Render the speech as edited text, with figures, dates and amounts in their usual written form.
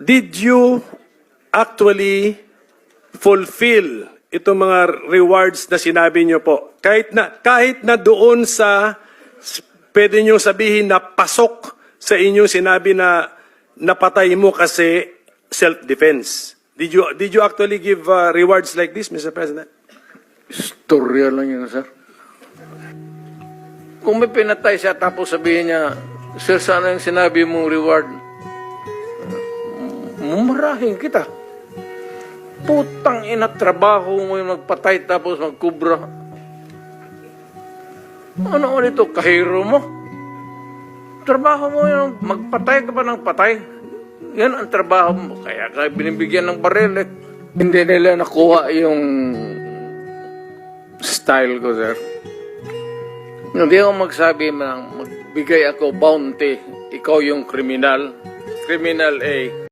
did you actually fulfill itong mga rewards na sinabi niyo po? Kahit na doon sa, pwede niyo sabihin na pasok sa inyong sinabi na napatay mo kasi self-defense. Did you actually give rewards like this, Mr. President? Istorya lang yun, sir. Kung may pinatay siya tapos sabihin niya, sir, sana yung sinabi mong reward, mumarahin kita. Putang ina, trabaho mo yung magpatay tapos magkubra. Ano ulit ito, kahiro mo? Trabaho mo yung magpatay ka pa ng patay. Yan ang trabaho mo. Kaya binibigyan ng baril. Hindi nila nakuha yung style ko, sir. Hindi ako magsabi ng magbigay ako bounty. Ikaw yung kriminal. Criminal A.